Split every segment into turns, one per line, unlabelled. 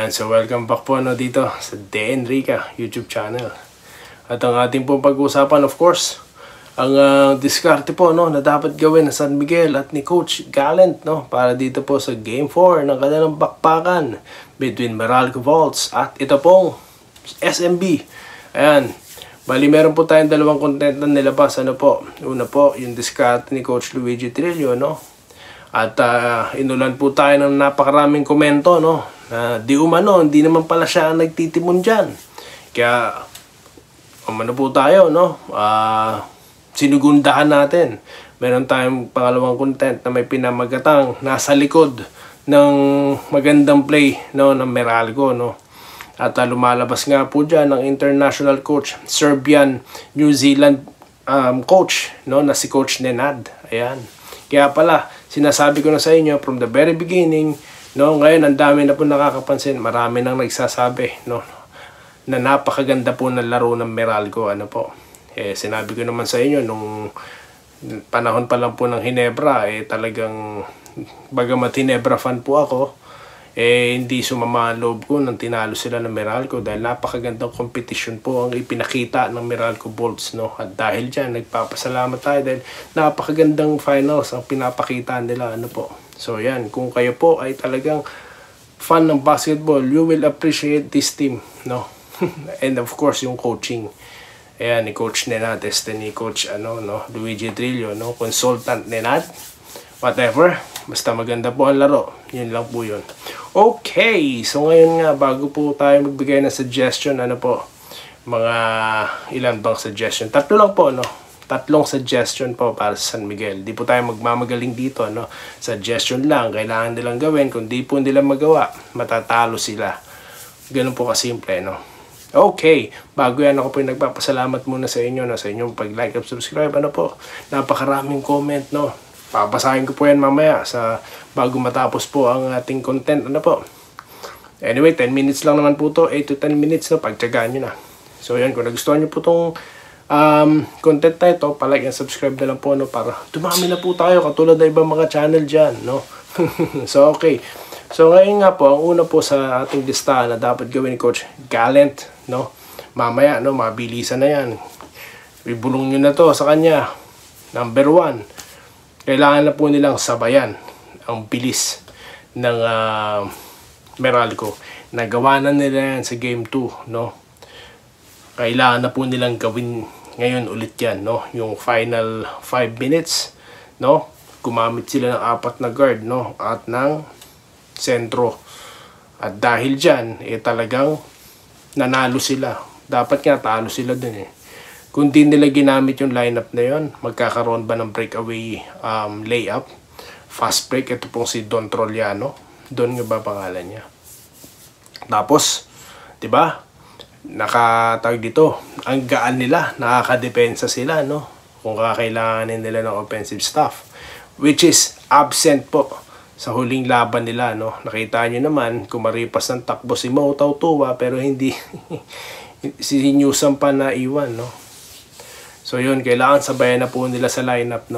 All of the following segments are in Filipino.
Ayan, so welcome back po dito sa De Enrica YouTube channel. At ang ating pong pag-uusapan, of course, ang diskarte po na dapat gawin ng San Miguel at ni Coach Gallant para dito po sa Game 4 ng kanilang bakbakan between Meralco Vaults at ito pong SMB. Ayan, bali meron po tayong dalawang content na nilabas. Una po, yung diskarte ni Coach Luigi Trillo, At inulan po tayo ng napakaraming komento, na di hindi naman pala siya nagtitimon dyan. Kaya, po tayo, sinugundahan natin. Meron tayong pangalawang content na may pinamagatang nasa likod ng magandang play, ng Meralco, At lumalabas nga po dyan ng international coach, Serbian, New Zealand coach, na si Coach Nenad. Ayan. Kaya pala, sinasabi ko na sa inyo from the very beginning, ngayon ang dami na po nakakapansin, marami nang nagsasabi, na napakaganda po ng laro ng Meralco, sinabi ko naman sa inyo nung panahon pa lang po ng Ginebra, talagang bagamat Ginebra fan po ako, hindi sumama ang loob ko nang tinalo sila ng Meralco dahil napakagandang competition po ang ipinakita ng Meralco Vaults, At dahil dyan, nagpapasalamat tayo dahil napakagandang finals ang pinapakita nila, So yan, kung kayo po ay talagang fan ng basketball, you will appreciate this team, And of course, yung coaching. Ayan, ni Coach Nenad, ni Coach Luigi Trillo, consultant Nenad. Whatever, basta maganda po ang laro. Yun lang po yun. Okay, so ngayon nga, bago po tayo magbigay ng suggestion, mga ilan bang suggestion? Tatlo lang po, Tatlong suggestion po para sa San Miguel. Di po tayo magmamagaling dito, Suggestion lang, kailangan nilang gawin. Kung di po nila magawa, matatalo sila. Ganun po kasimple, Okay, bago yan ako po yung nagpapasalamat muna sa inyo, sa inyong pag-like at subscribe, napakaraming comment, Papasahin ko po yan mamaya bago matapos po ang ating content, Anyway, 10 minutes lang naman po to, 8 to 10 minutes, pagtyagaan nyo na. So yan, kung nagustuhan nyo po tong content na ito, palike and subscribe na lang po, para dumami na po tayo katulad ng ibang mga channel dyan, So okay, so ngayon nga po, ang una po sa ating listahan na dapat gawin ni Coach Gallant, mamaya, mabilisan na yan, ibulong nyo na to sa kanya. Number 1, kailangan na po nilang sabayan ang bilis ng Meralco. Nagawa na nila yan sa Game 2, Kailangan na po nilang gawin ngayon ulit yan, Yung final 5 minutes, Gumamit sila ng 4 na guard, At ng sentro. At dahil dyan, talagang nanalo sila. Dapat nga talo sila dun, Kung di nila ginamit yung lineup na yon, magkakaroon ba ng breakaway layup? Fast break, ito pong si Don Troliano. Don nga ba pangalan niya? Tapos, diba? Nakatawag dito, ang gaan nila, nakakadepensa sila, kung kakailanganin nila ng offensive staff, which is absent po sa huling laban nila, Nakita nyo naman, kumaripas ng takbo si Mo Tautua, pero hindi si Newsom pa na iwan, So yun, kailangan sabayan na po nila sa lineup,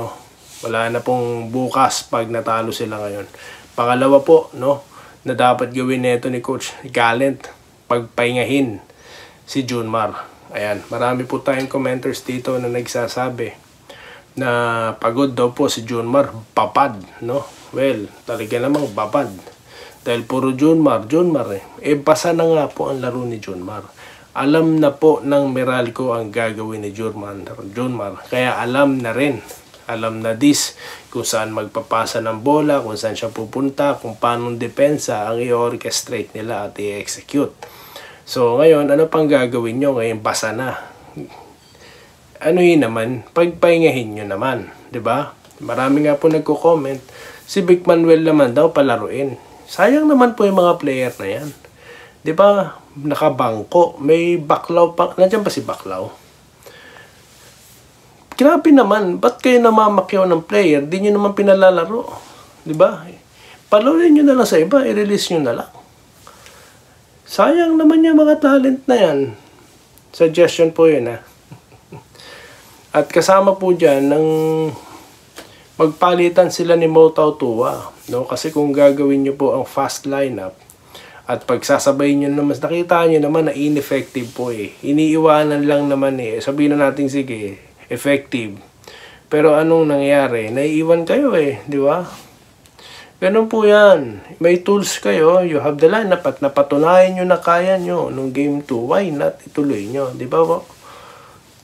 Wala na pong bukas pag natalo sila ngayon. Pangalawa po, na dapat gawin nito ni Coach Gallant, pagpahingahin si Junmar. Ayan, marami po tayong commenters dito na nagsasabi na pagod daw po si Junmar, babad, Well, talaga namang babad. Dahil puro Junmar basa na nga po ang laro ni Junmar. Alam na po ng Meralco ang gagawin ni Junmar. Kaya alam na rin. Alam na kung saan magpapasa ng bola, kung saan siya pupunta, kung paano depensa ang i-orchestrate nila at i-execute. So, ngayon, ano pang gagawin nyo? Ngayon, basa na. Naman, pagpahingahin nyo naman. Diba? Marami nga po nagko-comment. Si Vic Manuel naman daw palaruin. Sayang naman po yung mga player na yan. Diba? Nakabangko. May Baklaw pa. Nandiyan ba si Baklaw? Grabe naman. Ba't kayo namamakyaw ng player? Di nyo naman pinalalaro. Diba? Palaruin nyo na lang sa iba. I-release nyo na lang. Sayang naman yung mga talent na yan. Suggestion po yun, At kasama po dyan ng magpalitan sila ni Mo Tautua, Kasi kung gagawin nyo po ang fast lineup, At pagsasabay nyo naman, nakita nyo naman na ineffective po eh. Iniiwanan lang naman eh. Sabihin na natin, sige, effective. Pero anong nangyari? Naiiwan kayo eh, di ba? Ganun po yan. May tools kayo, you have the lineup at napatunayan nyo na kaya nyo nung game 2. Why not? Ituloy nyo, di ba po?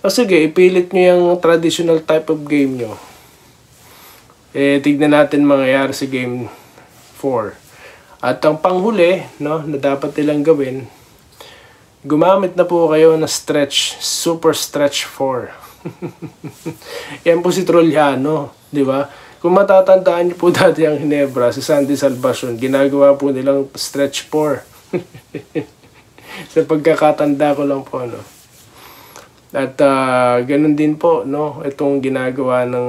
O sige, ipilit nyo yung traditional type of game nyo. Tignan natin mangyayari sa game 4. At ang panghuli, no, na dapat nilang gawin, gumamit na po kayo ng stretch, super stretch 4. Yan po si Trollano, di ba? Kung matatandaan niyo po dati ang Ginebra, si Sandy Salvacion, ginagawa po nilang stretch 4. Sa pagkakatanda ko lang po, no. At ganun din po, no, itong ginagawa ng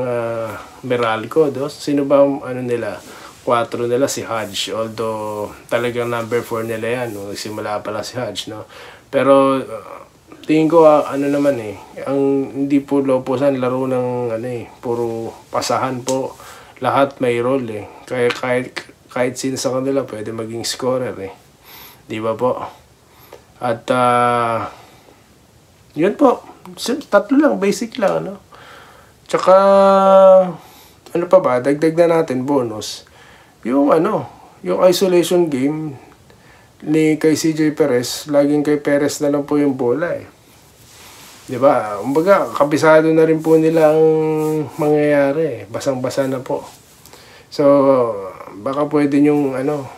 Meralco, no? Sino ba ano nila? 4 nila si Hodge, although talagang number 4 nila yan, no? Nagsimula pa lang si Hodge, no? Pero tingin ko ano naman eh, ang hindi po Loposan laro ng ano eh, puro pasahan po, lahat may role eh, kaya kahit sino sa kanila pwede maging scorer eh, di ba po? At yun po, tatlo lang, basic lang, no? Tsaka ano pa ba, dagdag na natin bonus yung ano, yung isolation game ni kay CJ Perez, laging kay Perez na lang po yung bola eh. 'Di ba? Kumbaga, kabisado na rin po nila ang mangyayari eh. Basang-basa na po. So, baka pwede yung ano,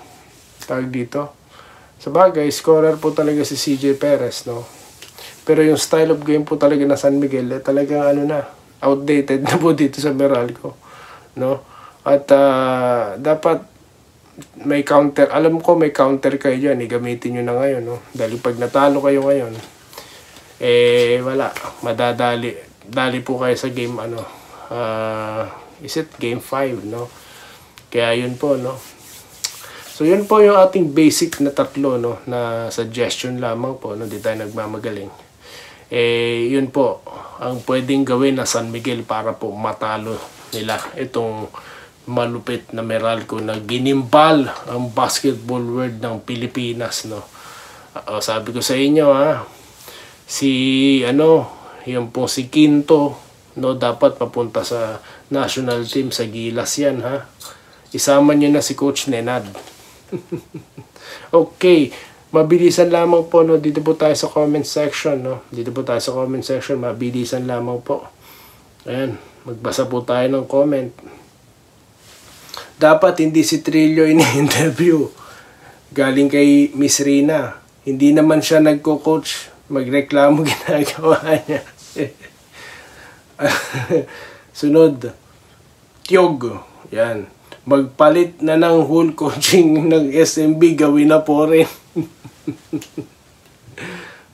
tawag dito. Sa bagay, scorer po talaga si CJ Perez, no? Pero yung style of game po talaga na San Miguel, eh, talagang ano na, outdated na po dito sa Meralco, no? At dapat may counter. Alam ko may counter kayo dyan. Gamitin nyo na ngayon. No? Dahil pag natalo kayo ngayon, wala. Dali po kayo sa game, ano. Is it game 5, no? Kaya yun po, no? So yun po yung ating basic na tatlo, no? Na suggestion lamang po, no? Di tayo nagmamagaling. Yun po ang pwedeng gawin na San Miguel para po matalo nila itong malupit na Meralco na ginimbal ang basketball world ng Pilipinas, no. Sabi ko sa inyo si ano, yung pong si Quinto, no, dapat papunta sa national team sa Gilas yan, ha. Isama niyo na si Coach Nenad. Okay, mabilisan lamang po, no. Dito po tayo sa comment section, no. Dito po tayo sa comment section, mabilisan lamang po. Ayan, magbasa po tayo ng comment. Dapat hindi si Trillo ini-interview. Galing kay Miss Rina. Hindi naman siya nagko-coach. Magreklamo ginagawa niya. Sunod. Tiyog. Yan. Magpalit na ng whole coaching ng SMB. Gawin na po rin.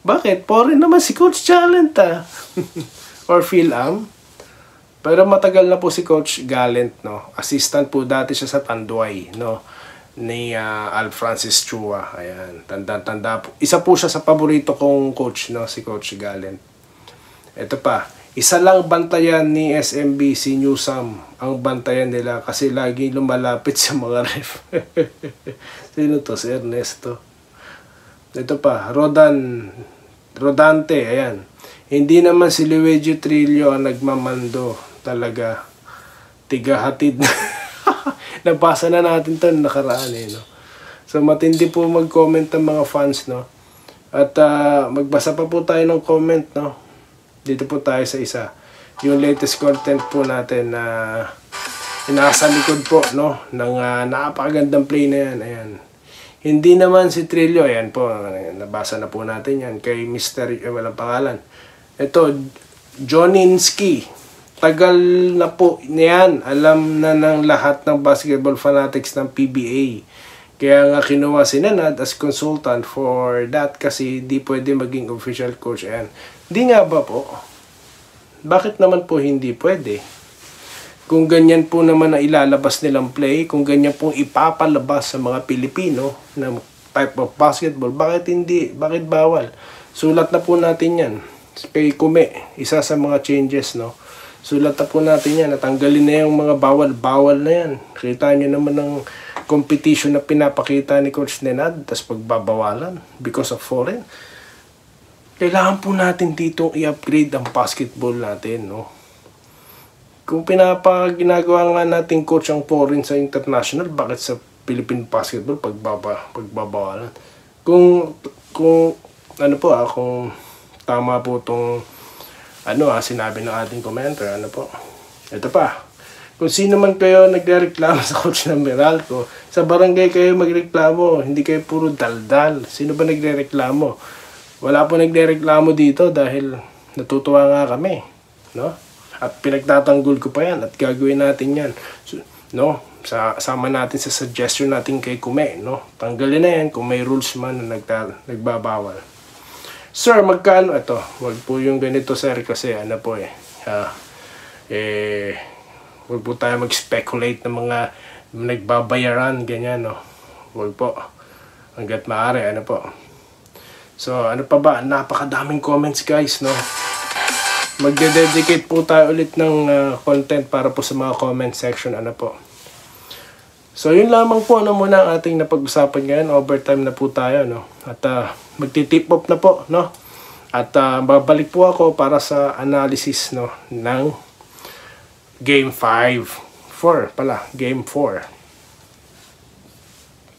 Bakit? Po rin naman si Coach Gallant Or Phil-Am. Pero matagal na po si Coach Gallant, no. Assistant po dati siya sa Tanduay, no, ni Al Francis Chua. Ayan, tanda po. Isa po siya sa paborito kong coach, no, si Coach Gallant. Ito pa, isa lang bantayan ni SMB si Newsam. Ang bantayan nila kasi lagi lumalapit sa mga ref. Sino to? Si Ernesto. Ito pa, Rodante, ayan. Hindi naman si Luigi Trillo ang nagmamando. Talaga, tigahatid. Nabasa na natin ito nakaraan eh, no? So matindi po mag-comment ang mga fans, no? At magbasa pa po tayo ng comment, no? Dito po tayo sa isa. Yung latest content po natin na nasa likod po, no? Ng napakagandang play na yan. Ayan. Hindi naman si Trillo, ayan po, nabasa na po natin yan. Kay Mr. Walang pangalan. Ito, Joninski. Tagal na po niyan. Alam na ng lahat ng basketball fanatics ng PBA. Kaya nga kinuha si Nenad as consultant for that kasi di pwede maging official coach. Ayan. Di nga ba po? Bakit naman po hindi pwede? Kung ganyan po naman na ilalabas nilang play, kung ganyan pong ipapalabas sa mga Pilipino na type of basketball, bakit hindi? Bakit bawal? Sulat na po natin yan. Kay Kume, isa sa mga changes, no? Sulat na po natin yan. Natanggalin na yung mga bawal-bawal na yan. Kita nyo naman ng competition na pinapakita ni Coach Nenad, tas pagbabawalan because of foreign. Kailangan po natin dito i-upgrade ang basketball natin, no? Kung ginagawa nga natin coach ang foreign sa international, bakit sa Philippine basketball pagbabawalan? Kung ano po kung tama po tong sinabi ng ating commenter, ito pa. Kung sino man kayo nagrereklamo sa coach ng Meralco, sa barangay kayo magreklamo, hindi kayo puro daldal. Sino ba nagrereklamo? Wala po nagrereklamo dito dahil natutuwa nga kami, no? At pinagtatanggol ko pa yan at gagawin natin yan. So, no? Sama natin sa suggestion natin kay Kume, no? Tanggalin na yan kung may rules man na nagbabawal. Sir, magkano ito? Wag po yung ganito, sir, kasi wag po tayo mag-speculate ng mga nagbabayaran, ganyan, no? Wag po. Hanggat maaari, po. So, ano pa ba? Napakadaming comments, guys, no? Magde-dedicate po tayo ulit ng content para po sa mga comment section, po. So, yun lamang po, muna ang ating napag-usapan ngayon. Overtime na po tayo, no? At magti-tip off na po, no? At babalik po ako para sa analysis, no, ng Game 4 pala. Game 4.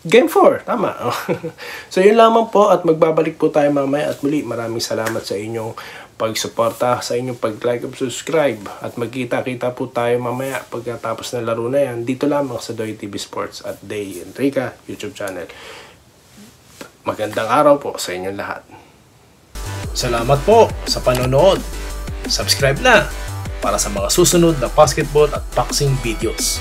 Game 4, tama. So yun lamang po at magbabalik po tayo mamaya at muli maraming salamat sa inyong pagsuporta, sa inyong pag-like at subscribe at magkita-kita po tayo mamaya pagkatapos ng laro na yan dito lamang sa Doy TV Sports at Day Enrica YouTube channel. Magandang araw po sa inyong lahat. Salamat po sa panonood. Subscribe na para sa mga susunod na basketball at boxing videos.